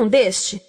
um deste?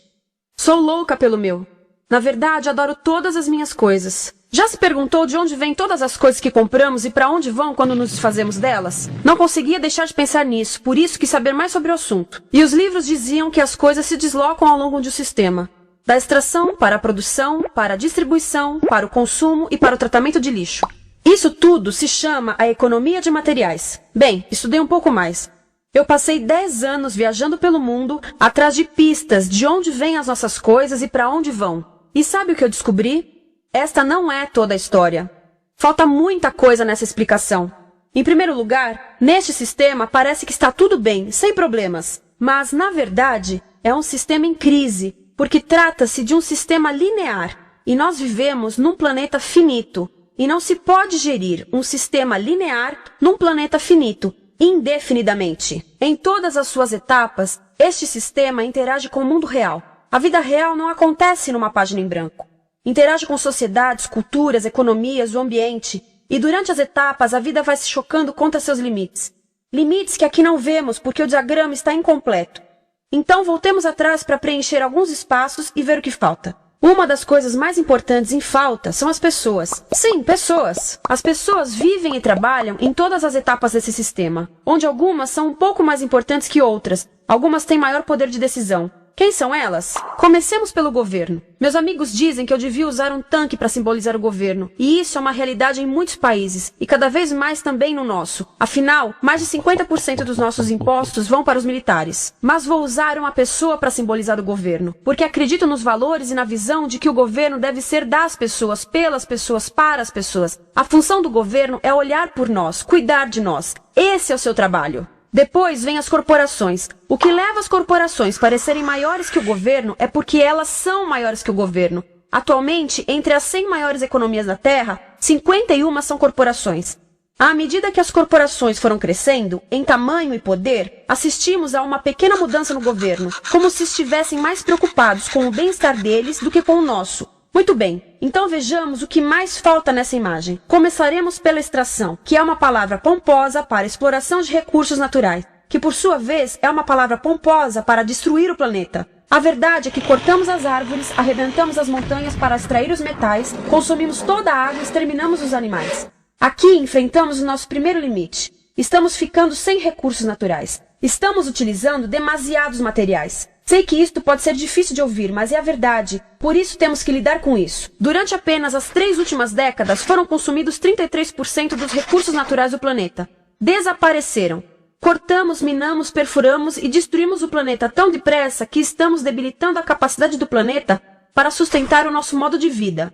Sou louca pelo meu. Na verdade, adoro todas as minhas coisas. Já se perguntou de onde vêm todas as coisas que compramos e para onde vão quando nos desfazemos delas? Não conseguia deixar de pensar nisso, por isso quis saber mais sobre o assunto. E os livros diziam que as coisas se deslocam ao longo de um sistema. Da extração, para a produção, para a distribuição, para o consumo e para o tratamento de lixo. Isso tudo se chama a economia de materiais. Bem, estudei um pouco mais. Eu passei 10 anos viajando pelo mundo, atrás de pistas de onde vêm as nossas coisas e para onde vão. E sabe o que eu descobri? Esta não é toda a história. Falta muita coisa nessa explicação. Em primeiro lugar, neste sistema parece que está tudo bem, sem problemas. Mas, na verdade, é um sistema em crise, porque trata-se de um sistema linear. E nós vivemos num planeta finito. E não se pode gerir um sistema linear num planeta finito, indefinidamente. Em todas as suas etapas, este sistema interage com o mundo real. A vida real não acontece numa página em branco. Interage com sociedades, culturas, economias, o ambiente. E durante as etapas, a vida vai se chocando contra seus limites. Limites que aqui não vemos porque o diagrama está incompleto. Então voltemos atrás para preencher alguns espaços e ver o que falta. Uma das coisas mais importantes em falta são as pessoas. Sim, pessoas. As pessoas vivem e trabalham em todas as etapas desse sistema, onde algumas são um pouco mais importantes que outras. Algumas têm maior poder de decisão. Quem são elas? Comecemos pelo governo. Meus amigos dizem que eu devia usar um tanque para simbolizar o governo, e isso é uma realidade em muitos países, e cada vez mais também no nosso. Afinal, mais de 50% dos nossos impostos vão para os militares. Mas vou usar uma pessoa para simbolizar o governo, porque acredito nos valores e na visão de que o governo deve ser das pessoas, pelas pessoas, para as pessoas. A função do governo é olhar por nós, cuidar de nós. Esse é o seu trabalho. Depois vem as corporações. O que leva as corporações a parecerem maiores que o governo é porque elas são maiores que o governo. Atualmente, entre as 100 maiores economias da Terra, 51 são corporações. À medida que as corporações foram crescendo, em tamanho e poder, assistimos a uma pequena mudança no governo, como se estivessem mais preocupados com o bem-estar deles do que com o nosso. Muito bem, então vejamos o que mais falta nessa imagem. Começaremos pela extração, que é uma palavra pomposa para exploração de recursos naturais, que por sua vez é uma palavra pomposa para destruir o planeta. A verdade é que cortamos as árvores, arrebentamos as montanhas para extrair os metais, consumimos toda a água e exterminamos os animais. Aqui enfrentamos o nosso primeiro limite. Estamos ficando sem recursos naturais. Estamos utilizando demasiados materiais. Sei que isto pode ser difícil de ouvir, mas é a verdade. Por isso temos que lidar com isso. Durante apenas as 3 últimas décadas, foram consumidos 33% dos recursos naturais do planeta. Desapareceram. Cortamos, minamos, perfuramos e destruímos o planeta tão depressa que estamos debilitando a capacidade do planeta para sustentar o nosso modo de vida.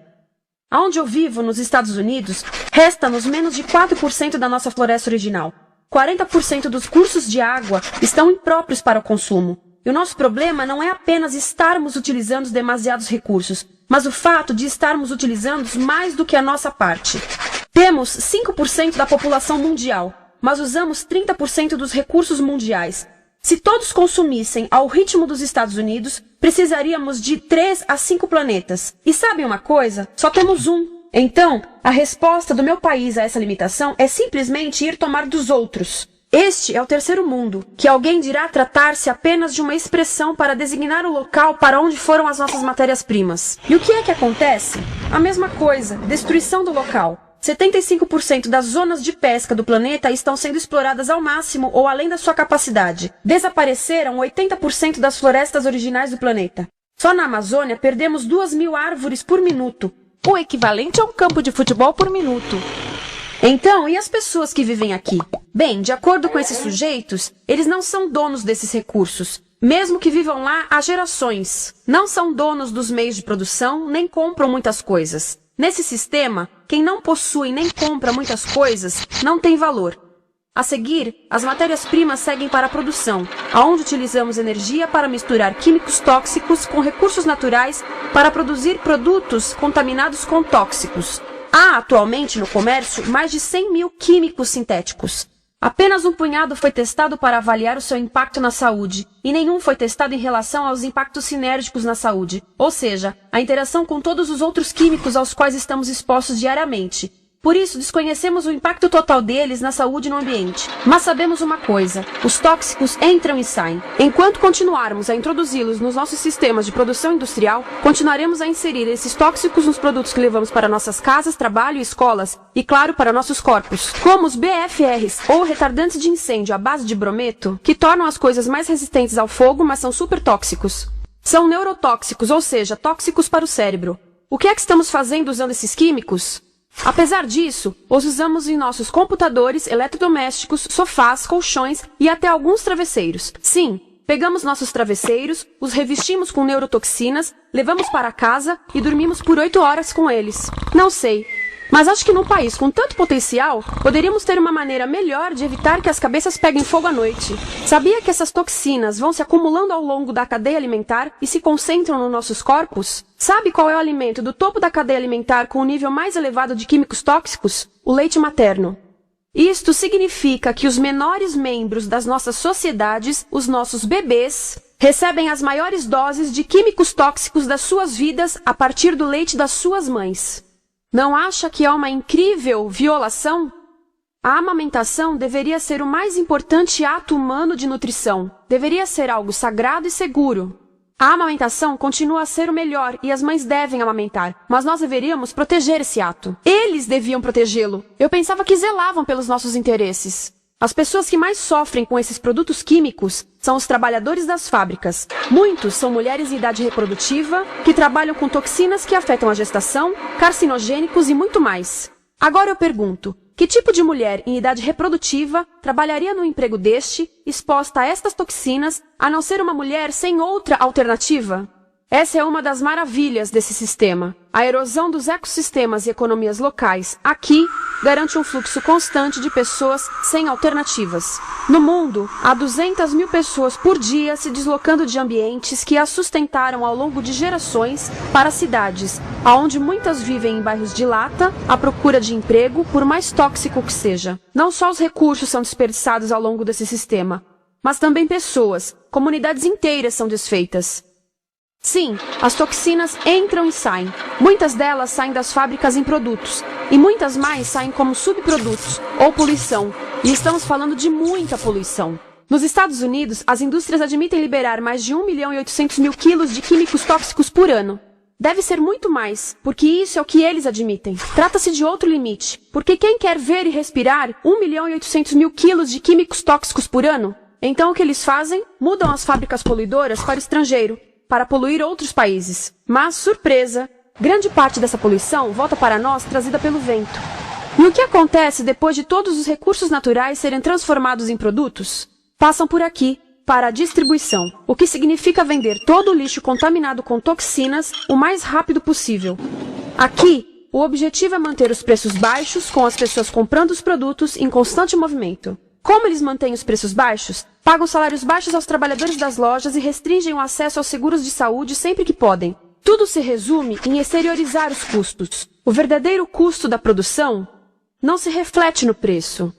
Onde eu vivo, nos Estados Unidos, resta-nos menos de 4% da nossa floresta original. 40% dos cursos de água estão impróprios para o consumo. E o nosso problema não é apenas estarmos utilizando demasiados recursos, mas o fato de estarmos utilizando mais do que a nossa parte. Temos 5% da população mundial, mas usamos 30% dos recursos mundiais. Se todos consumissem ao ritmo dos Estados Unidos, precisaríamos de 3 a 5 planetas. E sabem uma coisa? Só temos um. Então, a resposta do meu país a essa limitação é simplesmente ir tomar dos outros. Este é o terceiro mundo, que alguém dirá tratar-se apenas de uma expressão para designar o local para onde foram as nossas matérias-primas. E o que é que acontece? A mesma coisa, destruição do local. 75% das zonas de pesca do planeta estão sendo exploradas ao máximo ou além da sua capacidade. Desapareceram 80% das florestas originais do planeta. Só na Amazônia perdemos 2.000 árvores por minuto, o equivalente a um campo de futebol por minuto. Então, e as pessoas que vivem aqui? Bem, de acordo com esses sujeitos, eles não são donos desses recursos. Mesmo que vivam lá há gerações. Não são donos dos meios de produção, nem compram muitas coisas. Nesse sistema, quem não possui nem compra muitas coisas não tem valor. A seguir, as matérias-primas seguem para a produção, aonde utilizamos energia para misturar químicos tóxicos com recursos naturais para produzir produtos contaminados com tóxicos. Há atualmente no comércio mais de 100.000 químicos sintéticos. Apenas um punhado foi testado para avaliar o seu impacto na saúde, e nenhum foi testado em relação aos impactos sinérgicos na saúde, ou seja, a interação com todos os outros químicos aos quais estamos expostos diariamente. Por isso, desconhecemos o impacto total deles na saúde e no ambiente. Mas sabemos uma coisa: os tóxicos entram e saem. Enquanto continuarmos a introduzi-los nos nossos sistemas de produção industrial, continuaremos a inserir esses tóxicos nos produtos que levamos para nossas casas, trabalho e escolas, e claro, para nossos corpos. Como os BFRs, ou retardantes de incêndio à base de brometo, que tornam as coisas mais resistentes ao fogo, mas são super tóxicos. São neurotóxicos, ou seja, tóxicos para o cérebro. O que é que estamos fazendo usando esses químicos? Apesar disso, os usamos em nossos computadores, eletrodomésticos, sofás, colchões e até alguns travesseiros. Sim, pegamos nossos travesseiros, os revestimos com neurotoxinas, levamos para casa e dormimos por 8 horas com eles. Não sei, mas acho que num país com tanto potencial, poderíamos ter uma maneira melhor de evitar que as cabeças peguem fogo à noite. Sabia que essas toxinas vão se acumulando ao longo da cadeia alimentar e se concentram nos nossos corpos? Sabe qual é o alimento do topo da cadeia alimentar com o nível mais elevado de químicos tóxicos? O leite materno. Isto significa que os menores membros das nossas sociedades, os nossos bebês, recebem as maiores doses de químicos tóxicos das suas vidas a partir do leite das suas mães. Não acha que é uma incrível violação? A amamentação deveria ser o mais importante ato humano de nutrição. Deveria ser algo sagrado e seguro. A amamentação continua a ser o melhor e as mães devem amamentar, mas nós deveríamos proteger esse ato. Eles deviam protegê-lo. Eu pensava que zelavam pelos nossos interesses. As pessoas que mais sofrem com esses produtos químicos são os trabalhadores das fábricas. Muitos são mulheres em idade reprodutiva, que trabalham com toxinas que afetam a gestação, carcinogênicos e muito mais. Agora eu pergunto, que tipo de mulher em idade reprodutiva trabalharia num emprego deste, exposta a estas toxinas, a não ser uma mulher sem outra alternativa? Essa é uma das maravilhas desse sistema. A erosão dos ecossistemas e economias locais, aqui, garante um fluxo constante de pessoas sem alternativas. No mundo, há 200 mil pessoas por dia se deslocando de ambientes que as sustentaram ao longo de gerações para cidades, onde muitas vivem em bairros de lata, à procura de emprego, por mais tóxico que seja. Não só os recursos são desperdiçados ao longo desse sistema, mas também pessoas, comunidades inteiras são desfeitas. Sim, as toxinas entram e saem. Muitas delas saem das fábricas em produtos, e muitas mais saem como subprodutos, ou poluição. E estamos falando de muita poluição. Nos Estados Unidos, as indústrias admitem liberar mais de 1.800.000 quilos de químicos tóxicos por ano. Deve ser muito mais, porque isso é o que eles admitem. Trata-se de outro limite, porque quem quer ver e respirar 1.800.000 quilos de químicos tóxicos por ano? Então o que eles fazem? Mudam as fábricas poluidoras para o estrangeiro, para poluir outros países. Mas, surpresa, grande parte dessa poluição volta para nós trazida pelo vento. E o que acontece depois de todos os recursos naturais serem transformados em produtos? Passam por aqui, para a distribuição, o que significa vender todo o lixo contaminado com toxinas o mais rápido possível. Aqui, o objetivo é manter os preços baixos, com as pessoas comprando os produtos em constante movimento. Como eles mantêm os preços baixos? Pagam salários baixos aos trabalhadores das lojas e restringem o acesso aos seguros de saúde sempre que podem. Tudo se resume em exteriorizar os custos. O verdadeiro custo da produção não se reflete no preço.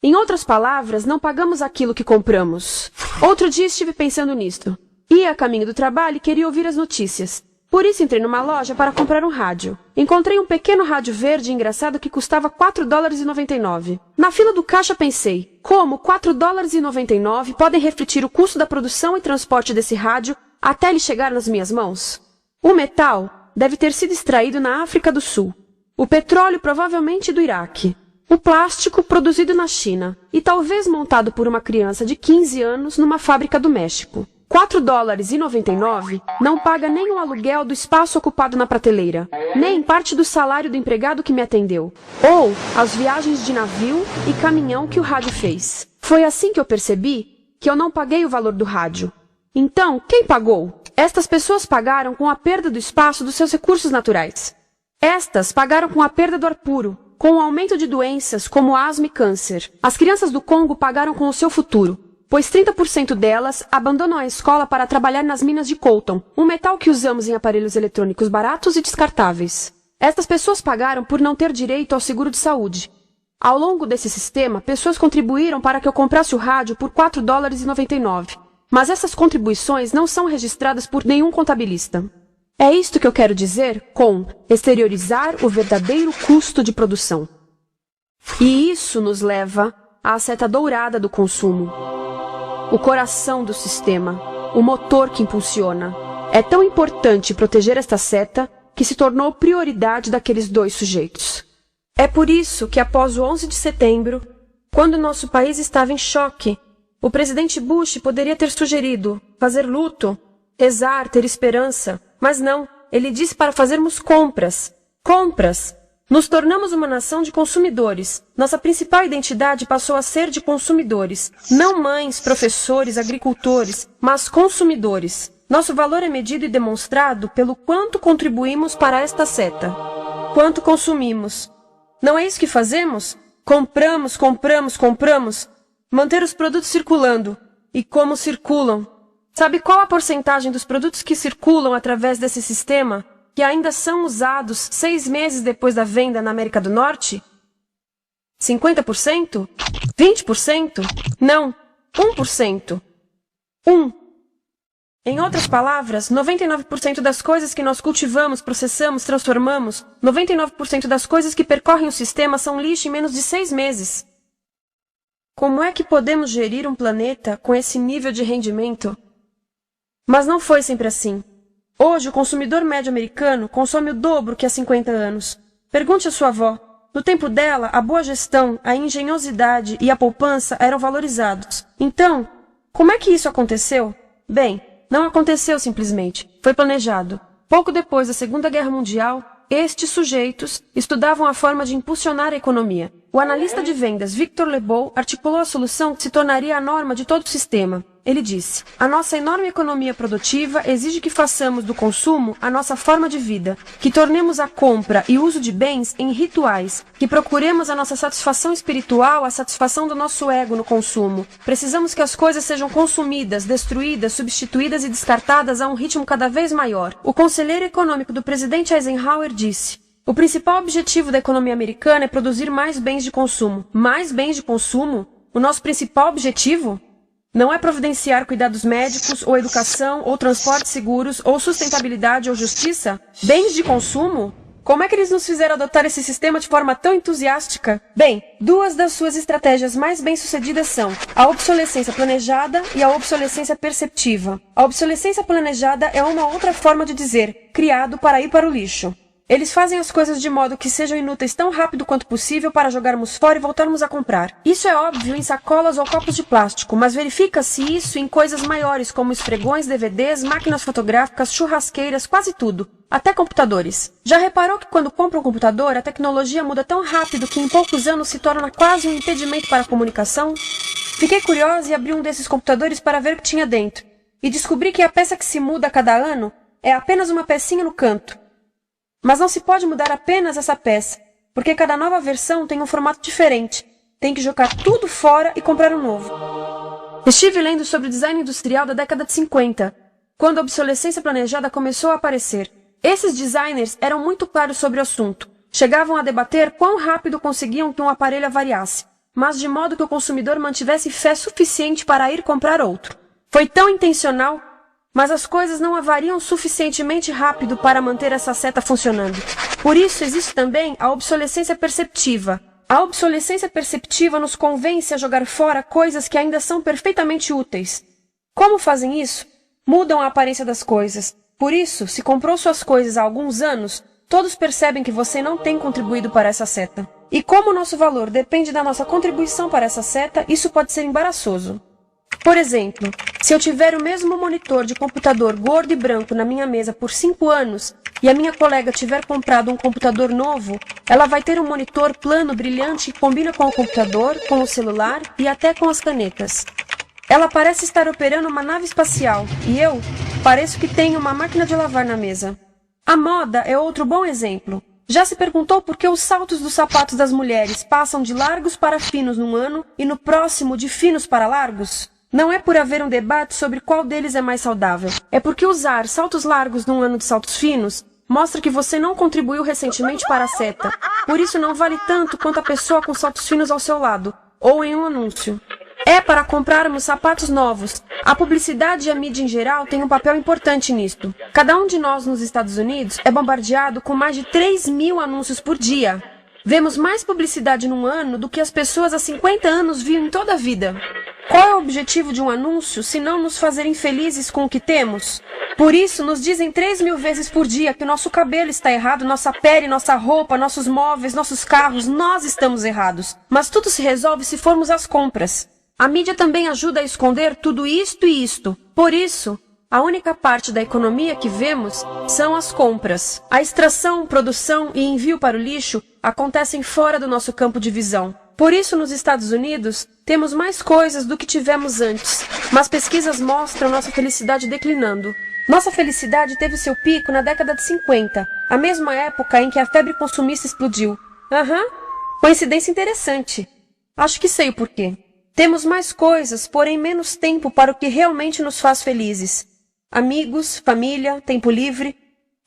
Em outras palavras, não pagamos aquilo que compramos. Outro dia estive pensando nisto. Ia a caminho do trabalho e queria ouvir as notícias. Por isso entrei numa loja para comprar um rádio. Encontrei um pequeno rádio verde engraçado que custava $4,99. Na fila do caixa pensei, como $4,99 podem refletir o custo da produção e transporte desse rádio até ele chegar nas minhas mãos? O metal deve ter sido extraído na África do Sul. O petróleo provavelmente do Iraque. O plástico produzido na China e talvez montado por uma criança de 15 anos numa fábrica do México. $4,99 não paga nem o aluguel do espaço ocupado na prateleira, nem parte do salário do empregado que me atendeu, ou as viagens de navio e caminhão que o rádio fez. Foi assim que eu percebi que eu não paguei o valor do rádio. Então, quem pagou? Estas pessoas pagaram com a perda do espaço dos seus recursos naturais. Estas pagaram com a perda do ar puro, com o aumento de doenças como asma e câncer. As crianças do Congo pagaram com o seu futuro, pois 30% delas abandonam a escola para trabalhar nas minas de coltan, um metal que usamos em aparelhos eletrônicos baratos e descartáveis. Estas pessoas pagaram por não ter direito ao seguro de saúde. Ao longo desse sistema, pessoas contribuíram para que eu comprasse o rádio por $4,99. Mas essas contribuições não são registradas por nenhum contabilista. É isto que eu quero dizer com exteriorizar o verdadeiro custo de produção. E isso nos leva à seta dourada do consumo. O coração do sistema, o motor que impulsiona. É tão importante proteger esta seta que se tornou prioridade daqueles dois sujeitos. É por isso que após o 11 de setembro, quando nosso país estava em choque, o presidente Bush poderia ter sugerido fazer luto, rezar, ter esperança, mas não, ele disse para fazermos compras. Compras! Nos tornamos uma nação de consumidores. Nossa principal identidade passou a ser de consumidores. Não mães, professores, agricultores, mas consumidores. Nosso valor é medido e demonstrado pelo quanto contribuímos para esta seta. Quanto consumimos. Não é isso que fazemos? Compramos, compramos, compramos. Manter os produtos circulando. E como circulam? Sabe qual a porcentagem dos produtos que circulam através desse sistema que ainda são usados 6 meses depois da venda na América do Norte? 50%? 20%? Não, 1%. 1. Em outras palavras, 99% das coisas que nós cultivamos, processamos, transformamos, 99% das coisas que percorrem o sistema são lixo em menos de 6 meses. Como é que podemos gerir um planeta com esse nível de rendimento? Mas não foi sempre assim. Hoje, o consumidor médio americano consome o dobro que há 50 anos. Pergunte à sua avó. No tempo dela, a boa gestão, a engenhosidade e a poupança eram valorizados. Então, como é que isso aconteceu? Bem, não aconteceu simplesmente. Foi planejado. Pouco depois da Segunda Guerra Mundial, estes sujeitos estudavam a forma de impulsionar a economia. O analista de vendas Victor Lebow articulou a solução que se tornaria a norma de todo o sistema. Ele disse: a nossa enorme economia produtiva exige que façamos do consumo a nossa forma de vida, que tornemos a compra e uso de bens em rituais, que procuremos a nossa satisfação espiritual, a satisfação do nosso ego no consumo. Precisamos que as coisas sejam consumidas, destruídas, substituídas e descartadas a um ritmo cada vez maior. O conselheiro econômico do presidente Eisenhower disse: o principal objetivo da economia americana é produzir mais bens de consumo. Mais bens de consumo? O nosso principal objetivo? Não é providenciar cuidados médicos, ou educação, ou transportes seguros, ou sustentabilidade, ou justiça? Bens de consumo? Como é que eles nos fizeram adotar esse sistema de forma tão entusiástica? Bem, 2 das suas estratégias mais bem-sucedidas são a obsolescência planejada e a obsolescência perceptiva. A obsolescência planejada é uma outra forma de dizer criado para ir para o lixo. Eles fazem as coisas de modo que sejam inúteis tão rápido quanto possível para jogarmos fora e voltarmos a comprar. Isso é óbvio em sacolas ou copos de plástico, mas verifica-se isso em coisas maiores como esfregões, DVDs, máquinas fotográficas, churrasqueiras, quase tudo. Até computadores. Já reparou que quando compra um computador, a tecnologia muda tão rápido que em poucos anos se torna quase um impedimento para a comunicação? Fiquei curiosa e abri um desses computadores para ver o que tinha dentro. E descobri que a peça que se muda a cada ano é apenas uma pecinha no canto. Mas não se pode mudar apenas essa peça, porque cada nova versão tem um formato diferente. Tem que jogar tudo fora e comprar um novo. Estive lendo sobre o design industrial da década de 50, quando a obsolescência planejada começou a aparecer. Esses designers eram muito claros sobre o assunto. Chegavam a debater quão rápido conseguiam que um aparelho avariasse, mas de modo que o consumidor mantivesse fé suficiente para ir comprar outro. Foi tão intencional, mas as coisas não avariam suficientemente rápido para manter essa seta funcionando. Por isso existe também a obsolescência perceptiva. A obsolescência perceptiva nos convence a jogar fora coisas que ainda são perfeitamente úteis. Como fazem isso? Mudam a aparência das coisas. Por isso, se comprou suas coisas há alguns anos, todos percebem que você não tem contribuído para essa seta. E como o nosso valor depende da nossa contribuição para essa seta, isso pode ser embaraçoso. Por exemplo, se eu tiver o mesmo monitor de computador gordo e branco na minha mesa por 5 anos e a minha colega tiver comprado um computador novo, ela vai ter um monitor plano brilhante que combina com o computador, com o celular e até com as canetas. Ela parece estar operando uma nave espacial e eu pareço que tenho uma máquina de lavar na mesa. A moda é outro bom exemplo. Já se perguntou por que os saltos dos sapatos das mulheres passam de largos para finos num ano e no próximo de finos para largos? Não é por haver um debate sobre qual deles é mais saudável. É porque usar saltos largos num ano de saltos finos mostra que você não contribuiu recentemente para a seta. Por isso não vale tanto quanto a pessoa com saltos finos ao seu lado, ou em um anúncio. É para comprarmos sapatos novos. A publicidade e a mídia em geral têm um papel importante nisto. Cada um de nós nos Estados Unidos é bombardeado com mais de 3.000 anúncios por dia. Vemos mais publicidade num ano do que as pessoas há 50 anos viam em toda a vida. Qual é o objetivo de um anúncio, se não nos fazer infelizes com o que temos? Por isso, nos dizem 3.000 vezes por dia que o nosso cabelo está errado, nossa pele, nossa roupa, nossos móveis, nossos carros, nós estamos errados. Mas tudo se resolve se formos às compras. A mídia também ajuda a esconder tudo isto e isto. Por isso, a única parte da economia que vemos são as compras. A extração, produção e envio para o lixo acontecem fora do nosso campo de visão. Por isso, nos Estados Unidos, temos mais coisas do que tivemos antes, mas pesquisas mostram nossa felicidade declinando. Nossa felicidade teve seu pico na década de 50, a mesma época em que a febre consumista explodiu. Coincidência interessante. Acho que sei o porquê. Temos mais coisas, porém menos tempo para o que realmente nos faz felizes. Amigos, família, tempo livre.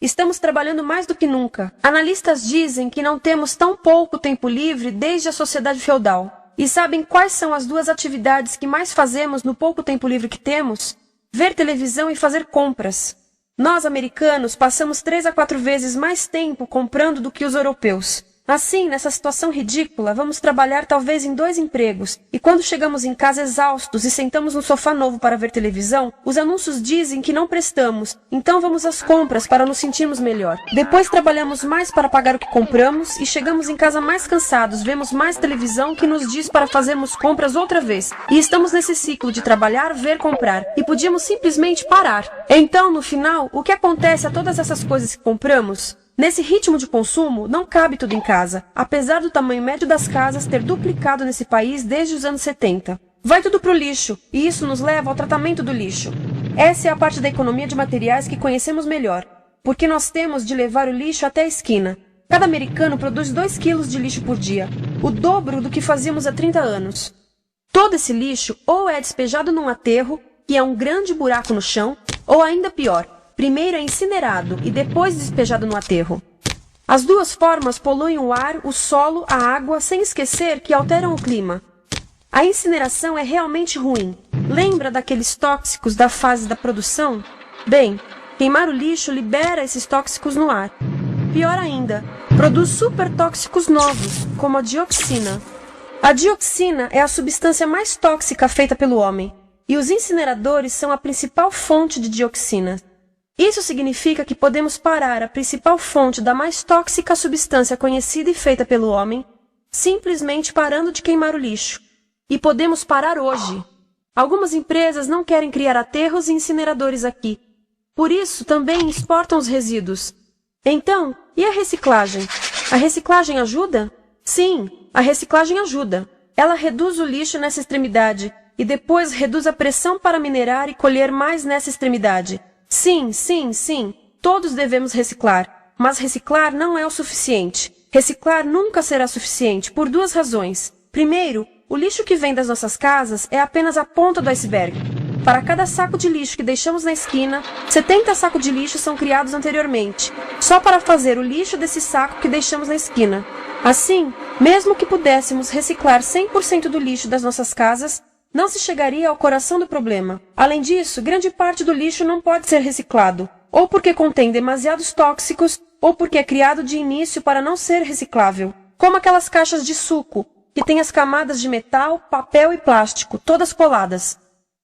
Estamos trabalhando mais do que nunca. Analistas dizem que não temos tão pouco tempo livre desde a sociedade feudal. E sabem quais são as duas atividades que mais fazemos no pouco tempo livre que temos? Ver televisão e fazer compras. Nós, americanos, passamos 3 a 4 vezes mais tempo comprando do que os europeus. Assim, nessa situação ridícula, vamos trabalhar talvez em 2 empregos, e quando chegamos em casa exaustos e sentamos no sofá novo para ver televisão, os anúncios dizem que não prestamos, então vamos às compras para nos sentirmos melhor. Depois trabalhamos mais para pagar o que compramos e chegamos em casa mais cansados, vemos mais televisão que nos diz para fazermos compras outra vez. E estamos nesse ciclo de trabalhar, ver, comprar, e podíamos simplesmente parar. Então, no final, o que acontece a todas essas coisas que compramos? Nesse ritmo de consumo, não cabe tudo em casa, apesar do tamanho médio das casas ter duplicado nesse país desde os anos 70. Vai tudo pro lixo, e isso nos leva ao tratamento do lixo. Essa é a parte da economia de materiais que conhecemos melhor, porque nós temos de levar o lixo até a esquina. Cada americano produz 2 quilos de lixo por dia, o dobro do que fazíamos há 30 anos. Todo esse lixo ou é despejado num aterro, que é um grande buraco no chão, ou ainda pior, primeiro é incinerado e depois despejado no aterro. As duas formas poluem o ar, o solo, a água, sem esquecer que alteram o clima. A incineração é realmente ruim. Lembra daqueles tóxicos da fase da produção? Bem, queimar o lixo libera esses tóxicos no ar. Pior ainda, produz supertóxicos novos, como a dioxina. A dioxina é a substância mais tóxica feita pelo homem, e os incineradores são a principal fonte de dioxina. Isso significa que podemos parar a principal fonte da mais tóxica substância conhecida e feita pelo homem, simplesmente parando de queimar o lixo. E podemos parar hoje. Algumas empresas não querem criar aterros e incineradores aqui. Por isso, também exportam os resíduos. Então, e a reciclagem? A reciclagem ajuda? Sim, a reciclagem ajuda. Ela reduz o lixo nessa extremidade e depois reduz a pressão para minerar e colher mais nessa extremidade. Sim, todos devemos reciclar, mas reciclar não é o suficiente. Reciclar nunca será suficiente, por 2 razões. Primeiro, o lixo que vem das nossas casas é apenas a ponta do iceberg. Para cada saco de lixo que deixamos na esquina, 70 sacos de lixo são criados anteriormente, só para fazer o lixo desse saco que deixamos na esquina. Assim, mesmo que pudéssemos reciclar 100% do lixo das nossas casas, não se chegaria ao coração do problema. Além disso, grande parte do lixo não pode ser reciclado, ou porque contém demasiados tóxicos, ou porque é criado de início para não ser reciclável, como aquelas caixas de suco, que têm as camadas de metal, papel e plástico, todas coladas.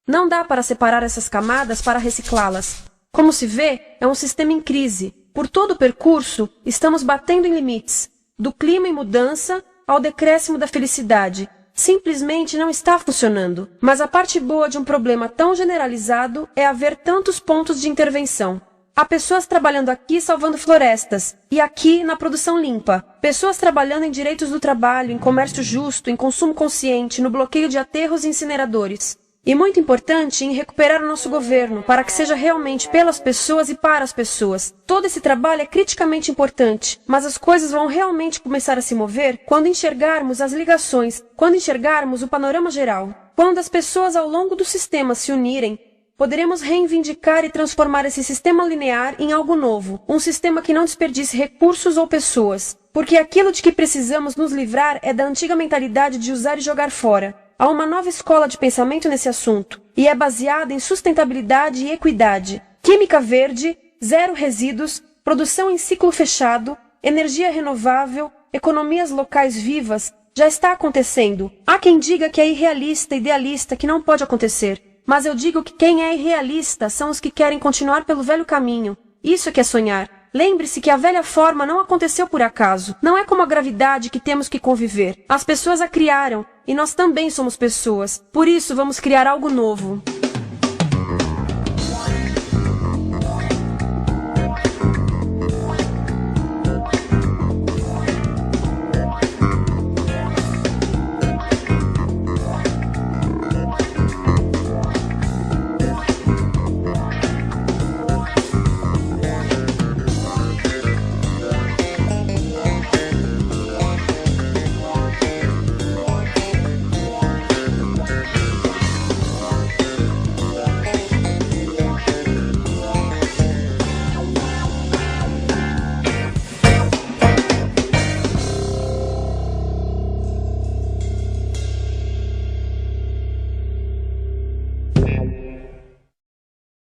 Não dá para separar essas camadas para reciclá-las. Como se vê, é um sistema em crise. Por todo o percurso, estamos batendo em limites, do clima em mudança ao decréscimo da felicidade. Simplesmente não está funcionando. Mas a parte boa de um problema tão generalizado é haver tantos pontos de intervenção. Há pessoas trabalhando aqui salvando florestas, e aqui na produção limpa. Pessoas trabalhando em direitos do trabalho, em comércio justo, em consumo consciente, no bloqueio de aterros e incineradores. E muito importante, em recuperar o nosso governo, para que seja realmente pelas pessoas e para as pessoas. Todo esse trabalho é criticamente importante, mas as coisas vão realmente começar a se mover quando enxergarmos as ligações, quando enxergarmos o panorama geral. Quando as pessoas ao longo do sistema se unirem, poderemos reivindicar e transformar esse sistema linear em algo novo, um sistema que não desperdice recursos ou pessoas. Porque aquilo de que precisamos nos livrar é da antiga mentalidade de usar e jogar fora. Há uma nova escola de pensamento nesse assunto, e é baseada em sustentabilidade e equidade, química verde, 0 resíduos, produção em ciclo fechado, energia renovável, economias locais vivas, já está acontecendo. Há quem diga que é irrealista, idealista, que não pode acontecer. Mas eu digo que quem é irrealista são os que querem continuar pelo velho caminho. Isso é que é sonhar. Lembre-se que a velha forma não aconteceu por acaso. Não é como a gravidade que temos que conviver. As pessoas a criaram, e nós também somos pessoas. Por isso, vamos criar algo novo.